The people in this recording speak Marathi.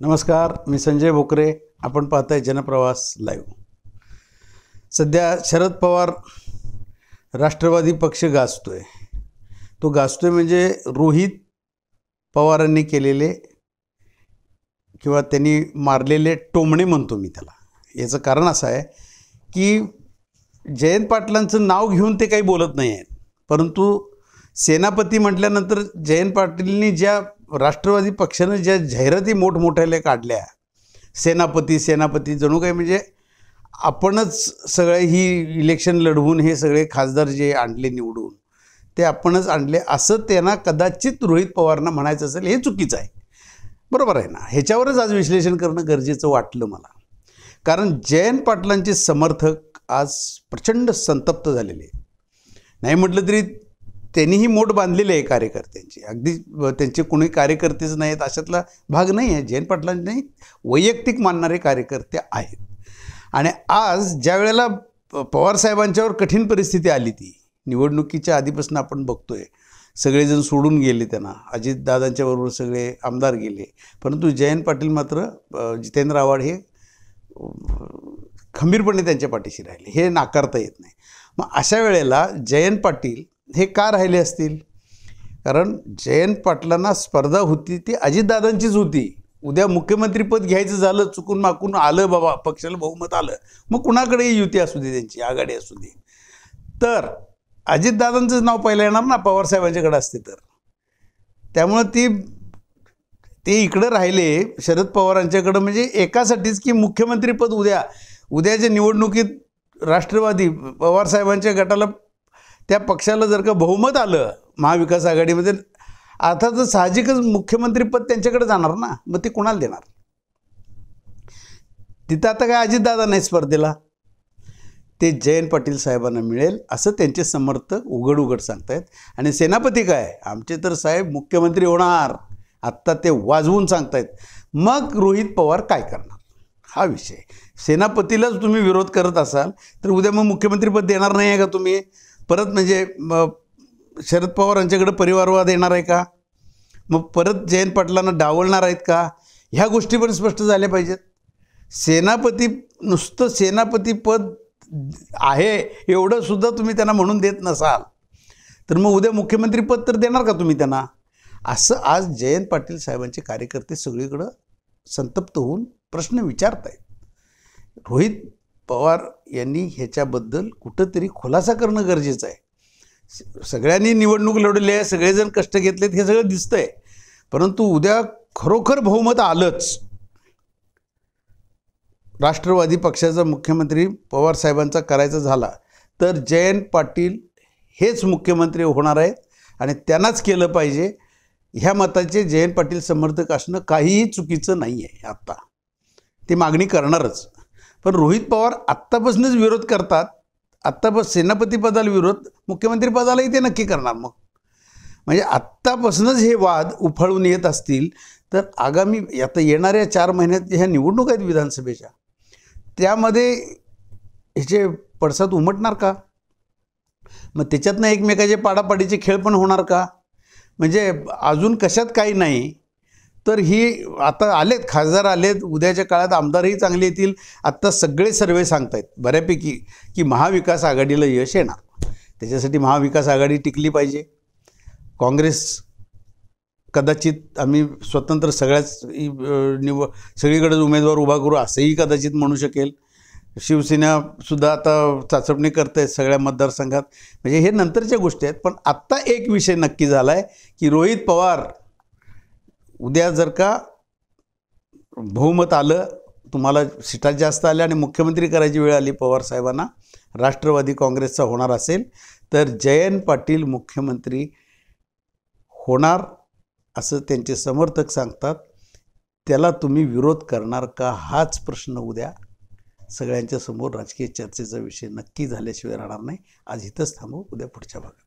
नमस्कार, मी संजय बोकरे. आपण पाहताय जनप्रवास लाईव्ह. सध्या शरद पवार राष्ट्रवादी पक्ष गाजतोय. तो गाजतोय म्हणजे रोहित पवारांनी केलेले किंवा त्यांनी मारलेले टोमणे म्हणतो मी त्याला. याचं कारण असं आहे की जयंत पाटलांचं नाव घेऊन ते काही बोलत नाही आहेत, परंतु सेनापती म्हटल्यानंतर जयंत पाटीलनी ज्या राष्ट्रवादी पक्षानं ज्या जाहिराती मोठमोठ्याले काढल्या, सेनापती जणू काही म्हणजे आपणच सगळे ही इलेक्शन लढवून हे सगळे खासदार जे आणले निवडून ते आपणच आणले असं त्यांना कदाचित रोहित पवारांना म्हणायचं असेल. हे चुकीचं आहे. बरोबर आहे ना. ह्याच्यावरच आज विश्लेषण करणं गरजेचं वाटलं मला, कारण जयंत पाटलांचे समर्थक आज प्रचंड संतप्त झालेले. नाही म्हटलं तरी त्यांनीही मोठ बांधलेले आहे कार्यकर्त्यांची. अगदी त्यांचे कोणी कार्यकर्तेच नाहीत अशातला भाग नाही आहे. जयंत पाटलांनी वैयक्तिक मानणारे कार्यकर्ते आहेत. आणि आज ज्या वेळेला पवारसाहेबांच्यावर कठीण परिस्थिती आली, ती निवडणुकीच्या आधीपासून आपण बघतोय सगळेजण सोडून गेले त्यांना. अजितदादांच्या बरोबर सगळे आमदार गेले, परंतु जयंत पाटील मात्र जितेंद्र आव्हाड हे खंबीरपणे त्यांच्या पाठीशी राहिले. हे नाकारता येत नाही. मग अशा वेळेला जयंत पाटील हे का राहिले असतील? कारण जयंत पाटलांना स्पर्धा होती ती अजितदादांचीच होती. उद्या मुख्यमंत्रीपद घ्यायचं झालं, चुकून माकून आलं बाबा, पक्षाला बहुमत आलं, मग कुणाकडेही युती असू दे, त्यांची आघाडी असू दे, तर अजितदादांचंच नाव पहिलं येणार ना, पवारसाहेबांच्याकडे असते तर. त्यामुळं ते इकडं राहिले शरद पवारांच्याकडं, म्हणजे एकासाठीच की मुख्यमंत्रीपद उद्याच्या निवडणुकीत राष्ट्रवादी पवारसाहेबांच्या गटाला, त्या पक्षाला जर का बहुमत आलं महाविकास आघाडीमध्ये, अर्थातच साहजिकच मुख्यमंत्रीपद त्यांच्याकडे जाणार ना. मग ते कोणाला देणार? तिथं आता काय अजितदादा नाही स्पर्धेला, ते जयंत पाटील साहेबांना मिळेल असं त्यांचे समर्थक उघड सांगतायत. आणि सेनापती काय, आमचे तर साहेब मुख्यमंत्री होणार, आत्ता ते वाजवून सांगतायत. मग रोहित पवार काय करणार हा विषय. सेनापतीलाच तुम्ही विरोध करत असाल तर उद्या मग मुख्यमंत्रीपद देणार नाही आहे का तुम्ही परत? म्हणजे शरद पवार यांच्याकडे परिवारवाद येणार आहे का? मग परत जयंत पाटलांना डावलणार आहेत का? ह्या गोष्टी पण स्पष्ट झाल्या पाहिजेत. नुसतं सेनापतीपद आहे एवढं सुद्धा तुम्ही त्यांना म्हणून देत नसाल तर मग उद्या मुख्यमंत्रीपद तर देणार का तुम्ही त्यांना? असं आज जयंत पाटील साहेबांचे कार्यकर्ते सगळीकडं संतप्त होऊन प्रश्न विचारत आहेत. रोहित पवार यांनी ह्याच्याबद्दल कुठंतरी खुलासा करणं गरजेचं आहे. सगळ्यांनी निवडणूक लढवली आहे, सगळेजण कष्ट घेतलेत, हे सगळं दिसतंय, परंतु उद्या खरोखर बहुमत आलंच, राष्ट्रवादी पक्षाचा मुख्यमंत्री पवारसाहेबांचा करायचा झाला तर जयंत पाटील हेच मुख्यमंत्री होणार आहेत आणि त्यांनाच केलं पाहिजे. ह्या मताचे जयंत पाटील समर्थक असणं काहीही चुकीचं नाही आहे. आत्ता ते मागणी करणारच. पण रोहित पवार आत्तापासूनच विरोध करतात. आत्तापासून सेनापतीपदाला विरोध, मुख्यमंत्रीपदालाही ते नक्की करणार. मग म्हणजे आत्तापासूनच हे वाद उफाळून येत असतील तर आगामी आता येणाऱ्या 4 महिन्यात ह्या निवडणूक आहेत विधानसभेच्या, त्यामध्ये ह्याचे पडसाद उमटणार का? मग त्याच्यातनं एकमेकाचे पाडापाडीचे खेळ पण होणार का? म्हणजे अजून कशात काही नाही तर ही आता आलेत खासदार आलेत, उद्याच्या काळात आमदारही चांगले येतील. आत्ता सगळे सर्वे सांगतायत बऱ्यापैकी की महाविकास आघाडीला यश येणार. त्याच्यासाठी महाविकास आघाडी टिकली पाहिजे. काँग्रेस कदाचित आम्ही स्वतंत्र सगळीकडेच उमेदवार उभा करू असंही कदाचित म्हणू शकेल. शिवसेनासुद्धा आता चाचपणी करत आहेत सगळ्या मतदारसंघात. म्हणजे हे नंतरच्या गोष्टी आहेत. पण आत्ता एक विषय नक्की झाला आहे की रोहित पवार उद्या जर का बहुमत आलं, तुम्हाला सीटा जास्त आल्या आणि मुख्यमंत्री करायची वेळ आली पवारसाहेबांना, राष्ट्रवादी काँग्रेसचा होणार असेल तर जयंत पाटील मुख्यमंत्री होणार असं त्यांचे समर्थक सांगतात. त्याला तुम्ही विरोध करणार का हाच प्रश्न उद्या सगळ्यांच्या समोर राजकीय चर्चेचा विषय नक्की झाल्याशिवाय राहणार नाही. आज इथंच थांबू, उद्या पुढच्या भागात.